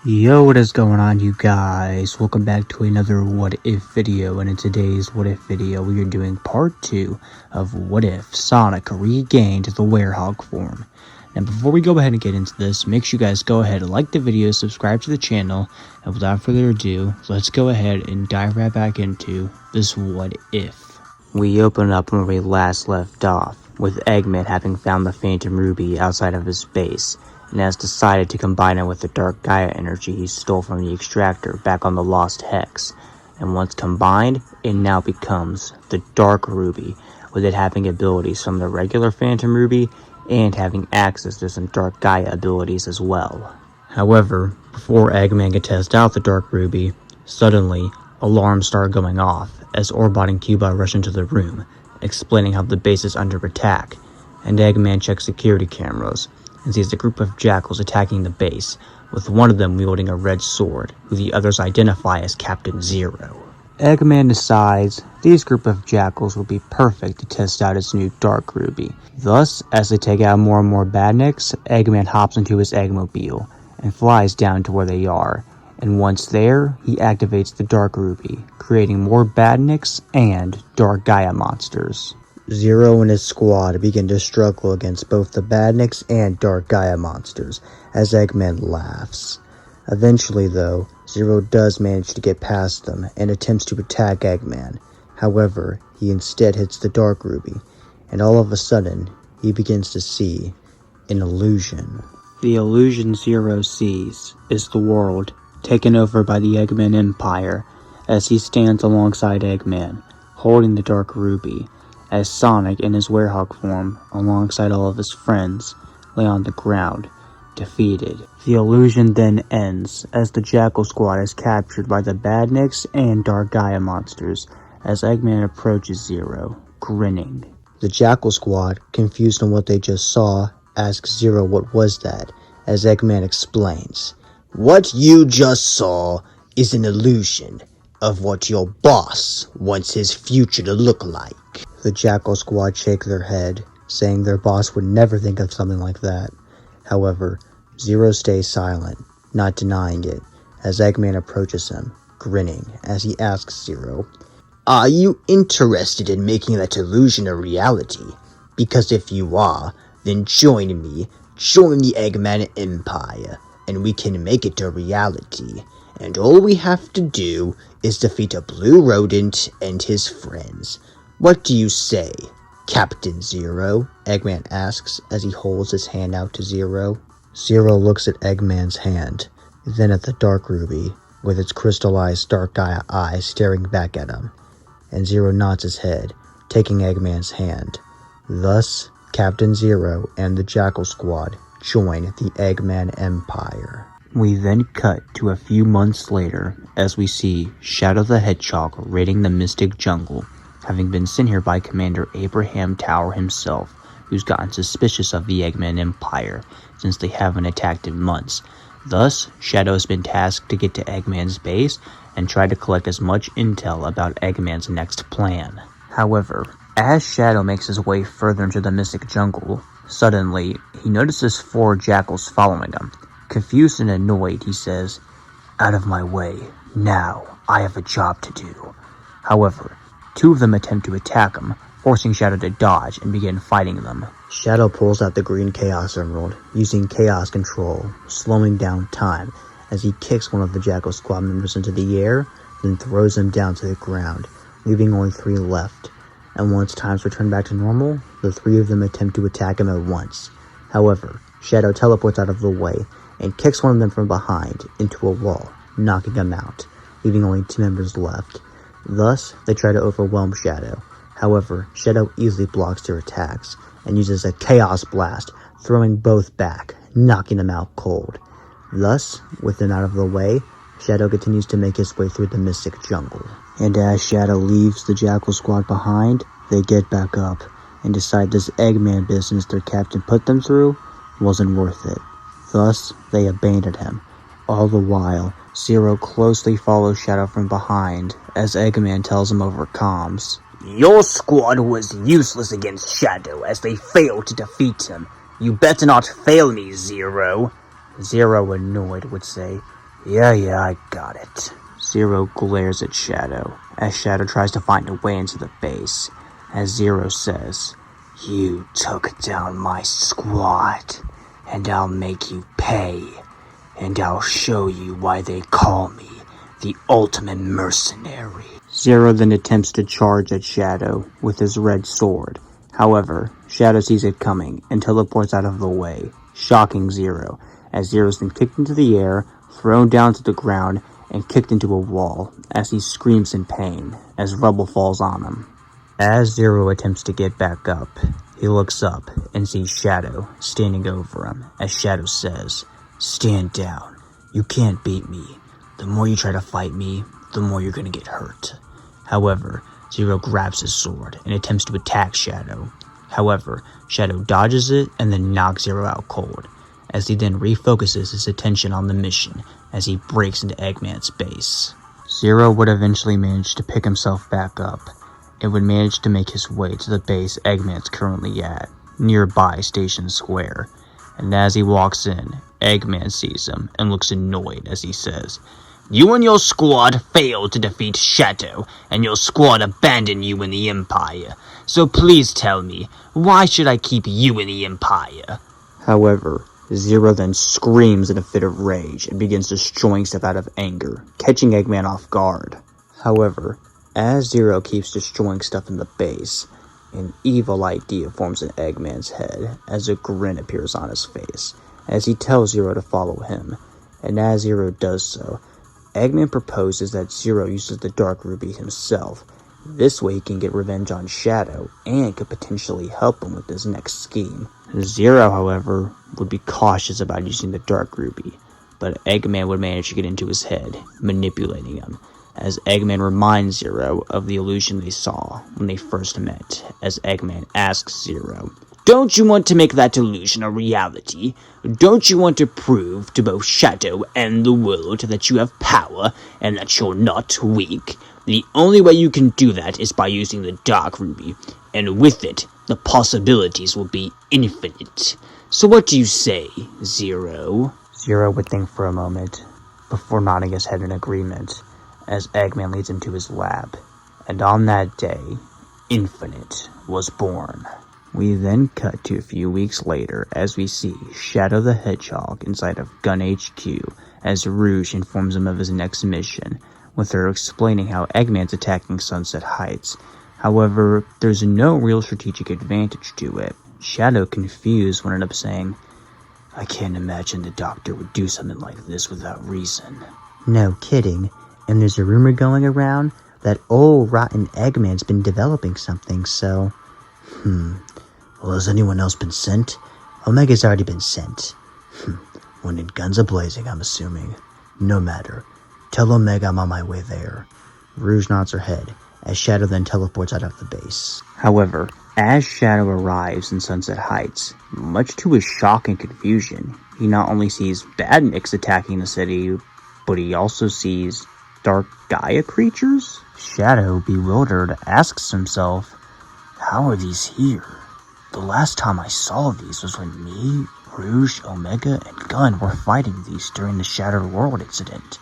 Yo, what is going on, you guys? Welcome back to another What If video, and in today's What If video, we are doing part 2 of What If Sonic regained the werehog form. And before we go ahead and get into this, make sure you guys go ahead and like the video, subscribe to the channel, and without further ado, let's go ahead and dive right back into this What If. We open up where we last left off, with Eggman having found the Phantom Ruby outside of his base, and has decided to combine it with the dark Gaia energy he stole from the extractor back on the Lost Hex. And once combined, it now becomes the Dark Ruby, with it having abilities from the regular Phantom Ruby and having access to some dark Gaia abilities as well. However, before Eggman could test out the Dark Ruby, suddenly alarms start going off as Orbot and Cuba rush into the room, explaining how the base is under attack, and Eggman checks security cameras and sees a group of jackals attacking the base, with one of them wielding a red sword, who the others identify as Captain Zero. Eggman decides these group of jackals will be perfect to test out his new Dark Ruby. Thus, as they take out more and more badniks, Eggman hops into his Eggmobile and flies down to where they are, and once there, he activates the Dark Ruby, creating more badniks and dark Gaia monsters. Zero and his squad begin to struggle against both the badniks and dark Gaia monsters, as Eggman laughs. Eventually, though, Zero does manage to get past them and attempts to attack Eggman. However, he instead hits the Dark Ruby, and all of a sudden, he begins to see an illusion. The illusion Zero sees is the world taken over by the Eggman Empire, as he stands alongside Eggman, holding the Dark Ruby, as Sonic in his werehog form, alongside all of his friends, lay on the ground, defeated. The illusion then ends, as the Jackal Squad is captured by the Badniks and Dark Gaia monsters, as Eggman approaches Zero, grinning. The Jackal Squad, confused on what they just saw, asks Zero what was that, as Eggman explains. What you just saw is an illusion of what your boss wants his future to look like. The Jackal Squad shake their head, saying their boss would never think of something like that. However, Zero stays silent, not denying it, as Eggman approaches him, grinning, as he asks Zero, Are you interested in making that illusion a reality? Because if you are, then join me, join the Eggman Empire, and we can make it a reality. And all we have to do is defeat a blue rodent and his friends. What do you say, Captain Zero? Eggman asks as he holds his hand out to Zero. Zero looks at Eggman's hand, then at the Dark Ruby, with its crystallized dark Gaia eyes staring back at him, and Zero nods his head, taking Eggman's hand. Thus, Captain Zero and the Jackal Squad join the Eggman Empire. We then cut to a few months later, as we see Shadow the Hedgehog raiding the Mystic Jungle, having been sent here by Commander Abraham Tower himself, who's gotten suspicious of the Eggman Empire, since they haven't attacked in months. Thus, Shadow has been tasked to get to Eggman's base and try to collect as much intel about Eggman's next plan. However, as Shadow makes his way further into the Mystic Jungle, suddenly, he notices 4 jackals following him. Confused and annoyed, he says, Out of my way, now I have a job to do. However, 2 of them attempt to attack him, forcing Shadow to dodge and begin fighting them. Shadow pulls out the green Chaos Emerald, using Chaos Control, slowing down time, as he kicks one of the Jackal Squad members into the air, then throws him down to the ground, leaving only 3 left. And once times return back to normal, the 3 of them attempt to attack him at once. However, Shadow teleports out of the way, and kicks one of them from behind into a wall, knocking him out, leaving only 2 members left. Thus, they try to overwhelm Shadow. However, Shadow easily blocks their attacks, and uses a Chaos Blast, throwing both back, knocking them out cold. Thus, with them out of the way, Shadow continues to make his way through the Mystic Jungle. And as Shadow leaves the Jackal Squad behind, they get back up, and decide this Eggman business their captain put them through wasn't worth it. Thus, they abandoned him. All the while, Zero closely follows Shadow from behind, as Eggman tells him over comms. Your squad was useless against Shadow, as they failed to defeat him. You better not fail me, Zero. Zero, annoyed, would say, Yeah, I got it. Zero glares at Shadow, as Shadow tries to find a way into the base, as Zero says, "You took down my squad, and I'll make you pay, and I'll show you why they call me the ultimate mercenary." Zero then attempts to charge at Shadow with his red sword. However, Shadow sees it coming and teleports out of the way, shocking Zero, as Zero is then kicked into the air, thrown down to the ground, and kicked into a wall, as he screams in pain, as rubble falls on him. As Zero attempts to get back up, he looks up and sees Shadow standing over him, as Shadow says, "Stand down. You can't beat me. The more you try to fight me, the more you're gonna get hurt." However, Zero grabs his sword and attempts to attack Shadow. However, Shadow dodges it and then knocks Zero out cold, as he then refocuses his attention on the mission as he breaks into Eggman's base. Zero would eventually manage to pick himself back up and would manage to make his way to the base Eggman's currently at, nearby Station Square. And as he walks in, Eggman sees him and looks annoyed as he says, "You and your squad failed to defeat Shadow, and your squad abandoned you in the Empire. So please tell me, why should I keep you in the Empire?" However, Zero then screams in a fit of rage and begins destroying stuff out of anger, catching Eggman off guard. However, as Zero keeps destroying stuff in the base, an evil idea forms in Eggman's head as a grin appears on his face, as he tells Zero to follow him. And as Zero does so, Eggman proposes that Zero uses the Dark Ruby himself. This way he can get revenge on Shadow and could potentially help him with his next scheme. Zero, however, would be cautious about using the Dark Ruby, but Eggman would manage to get into his head, manipulating him, as Eggman reminds Zero of the illusion they saw when they first met, as Eggman asks Zero, "Don't you want to make that illusion a reality? Don't you want to prove to both Shadow and the world that you have power and that you're not weak? The only way you can do that is by using the Dark Ruby, and with it, the possibilities will be infinite. So what do you say, Zero?" Zero would think for a moment, before nodding his head in agreement, as Eggman leads him to his lab. And on that day, Infinite was born. We then cut to a few weeks later as we see Shadow the Hedgehog inside of Gun HQ as Rouge informs him of his next mission, with her explaining how Eggman's attacking Sunset Heights. However, there's no real strategic advantage to it. Shadow, confused, would end up saying, "I can't imagine the Doctor would do something like this without reason." No kidding, and there's a rumor going around that old rotten Eggman's been developing something, so... Well, has anyone else been sent? Omega's already been sent. When in guns a-blazing, I'm assuming. No matter. Tell Omega I'm on my way there. Rouge nods her head, as Shadow then teleports out of the base. However, as Shadow arrives in Sunset Heights, much to his shock and confusion, he not only sees badniks attacking the city, but he also sees dark Gaia creatures? Shadow, bewildered, asks himself, how are these here? The last time I saw these was when me, Rouge, Omega, and Gun were fighting these during the Shattered World incident.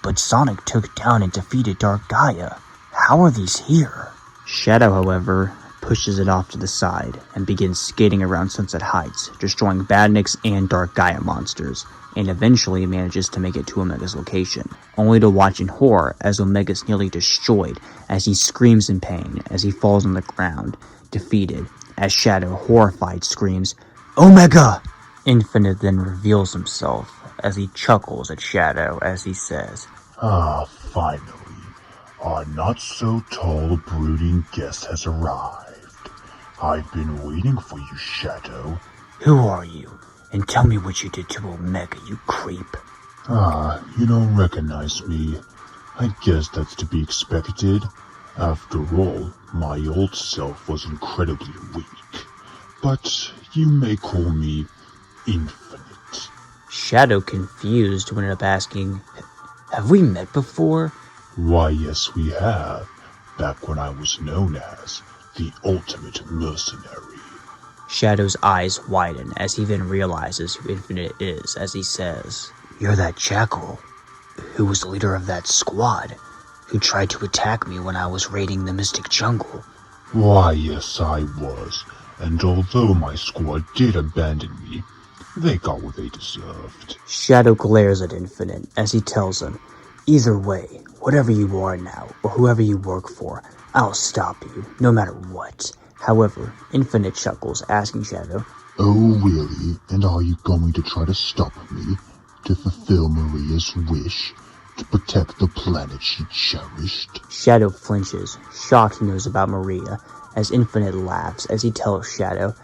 But Sonic took down and defeated Dark Gaia. How are these here? Shadow, however, pushes it off to the side and begins skating around Sunset Heights, destroying badniks and Dark Gaia monsters, and eventually manages to make it to Omega's location, only to watch in horror as Omega's nearly destroyed as he screams in pain as he falls on the ground, defeated, as Shadow, horrified, screams, "Omega!" Infinite then reveals himself as he chuckles at Shadow as he says, Finally, our not-so-tall brooding guest has arrived. I've been waiting for you, Shadow. "Who are you? And tell me what you did to Omega, you creep." You don't recognize me. I guess that's to be expected. After all, my old self was incredibly weak. But you may call me Infinite. Shadow, confused, would end up asking, "Have we met before?" Why, yes, we have. Back when I was known as the Ultimate Mercenary. Shadow's eyes widen as he then realizes who Infinite is as he says, "You're that jackal." who was the leader of that squad who tried to attack me when I was raiding the Mystic Jungle. Why, yes, I was. And although my squad did abandon me, they got what they deserved. Shadow glares at Infinite as he tells him, either way, whatever you are now, or whoever you work for, I'll stop you, no matter what. However, Infinite chuckles, asking Shadow, Oh, really? And are you going to try to stop me? To fulfill Maria's wish? To protect the planet she cherished? Shadow flinches, shocked he knows about Maria, as Infinite laughs as he tells Shadow,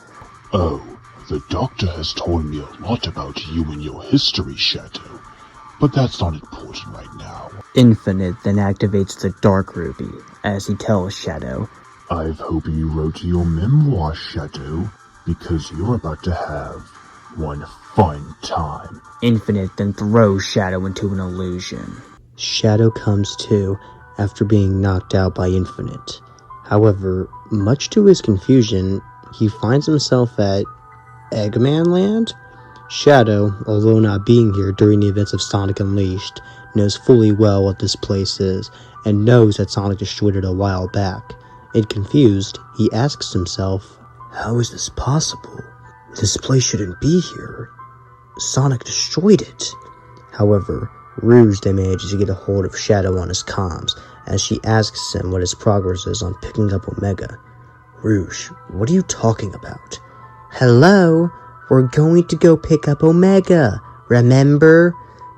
Oh, the doctor has told me a lot about you and your history, Shadow. But that's not important right now. Infinite then activates the Dark Ruby, as he tells Shadow, I've hoped you wrote your memoir, Shadow, because you're about to have one fun time. Infinite then throws Shadow into an illusion. Shadow comes to after being knocked out by Infinite. However, much to his confusion, he finds himself at Eggman Land? Shadow, although not being here during the events of Sonic Unleashed, knows fully well what this place is, and knows that Sonic destroyed it a while back. And confused, he asks himself, how is this possible? This place shouldn't be here. Sonic destroyed it. However, Rouge then manages to get a hold of Shadow on his comms, as she asks him what his progress is on picking up Omega. Rouge, what are you talking about? Hello? We're going to go pick up Omega, remember?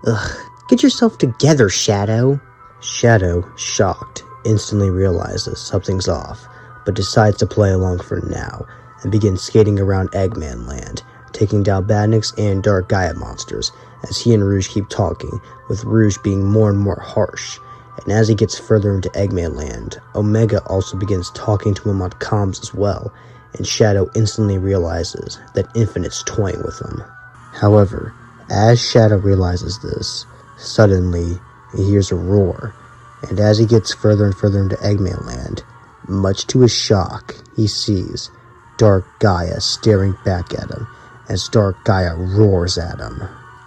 Ugh, get yourself together, Shadow. Shadow, shocked, instantly realizes something's off, but decides to play along for now, and begins skating around Eggman Land, taking down Badniks and Dark Gaia monsters, as he and Rouge keep talking, with Rouge being more and more harsh. And as he gets further into Eggman Land, Omega also begins talking to him on comms as well, and Shadow instantly realizes that Infinite's toying with him. However, as Shadow realizes this, suddenly he hears a roar, and as he gets further and further into Eggman Land, much to his shock, he sees Dark Gaia staring back at him, as Dark Gaia roars at him.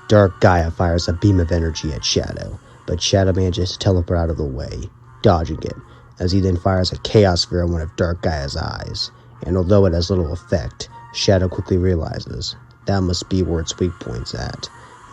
Dark Gaia fires a beam of energy at Shadow, but Shadow manages to teleport out of the way, dodging it, as he then fires a Chaos Sphere on one of Dark Gaia's eyes, and although it has little effect, Shadow quickly realizes that must be where its weak point's at.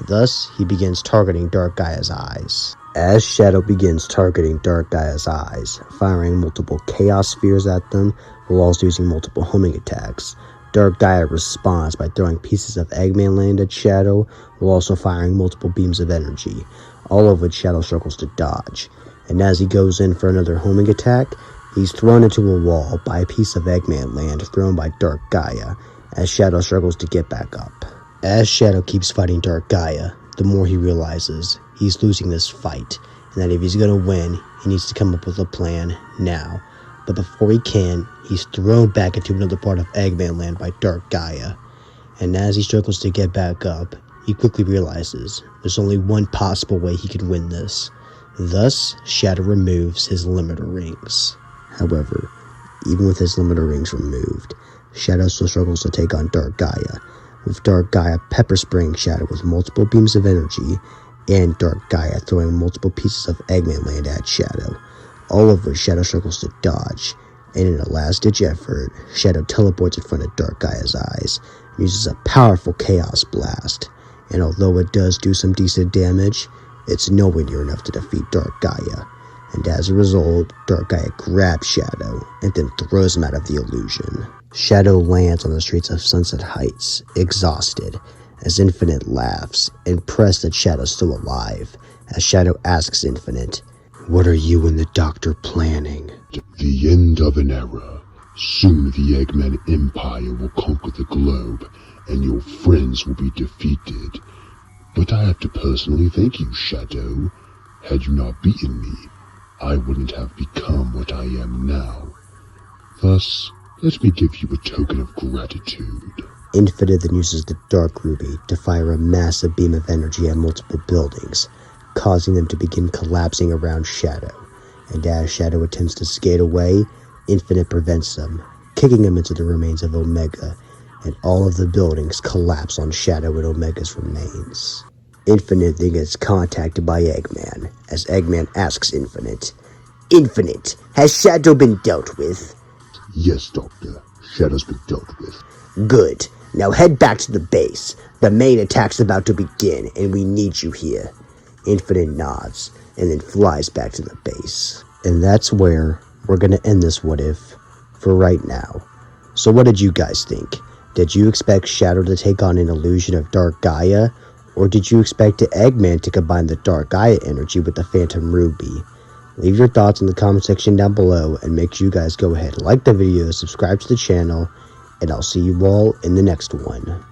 Thus, he begins targeting Dark Gaia's eyes. As Shadow begins targeting Dark Gaia's eyes, firing multiple Chaos Spheres at them, while also using multiple homing attacks, Dark Gaia responds by throwing pieces of Eggman Land at Shadow, while also firing multiple beams of energy, all of which Shadow struggles to dodge. And as he goes in for another homing attack, he's thrown into a wall by a piece of Eggman Land thrown by Dark Gaia, as Shadow struggles to get back up. As Shadow keeps fighting Dark Gaia, the more he realizes he's losing this fight, and that if he's gonna win, he needs to come up with a plan now. But before he can, he's thrown back into another part of Eggman Land by Dark Gaia. And as he struggles to get back up, he quickly realizes there's only one possible way he can win this. Thus, Shadow removes his limiter rings. However, even with his limiter rings removed, Shadow still struggles to take on Dark Gaia, with Dark Gaia pepper spraying Shadow with multiple beams of energy, and Dark Gaia throwing multiple pieces of Eggman Land at Shadow, all of which Shadow struggles to dodge, and in a last-ditch effort, Shadow teleports in front of Dark Gaia's eyes, and uses a powerful Chaos Blast, and although it does do some decent damage, it's nowhere near enough to defeat Dark Gaia, and as a result, Dark Gaia grabs Shadow, and then throws him out of the illusion. Shadow lands on the streets of Sunset Heights, exhausted, as Infinite laughs, impressed that Shadow's still alive, as Shadow asks Infinite, what are you and the Doctor planning? The end of an era. Soon the Eggman Empire will conquer the globe, and your friends will be defeated. But I have to personally thank you, Shadow. Had you not beaten me, I wouldn't have become what I am now. Thus, let me give you a token of gratitude. Infinite then uses the Dark Ruby to fire a massive beam of energy at multiple buildings, causing them to begin collapsing around Shadow. And as Shadow attempts to skate away, Infinite prevents him, kicking him into the remains of Omega, and all of the buildings collapse on Shadow and Omega's remains. Infinite then gets contacted by Eggman, as Eggman asks Infinite, Infinite, has Shadow been dealt with? Yes, Doctor. Shadow's been dealt with. Good. Now head back to the base. The main attack's about to begin, and we need you here. Infinite nods, and then flies back to the base. And that's where we're gonna end this what if for right now. So what did you guys think? Did you expect Shadow to take on an illusion of Dark Gaia? Or did you expect Eggman to combine the Dark Gaia energy with the Phantom Ruby? Leave your thoughts in the comment section down below, and make sure you guys go ahead, like the video, subscribe to the channel, and I'll see you all in the next one.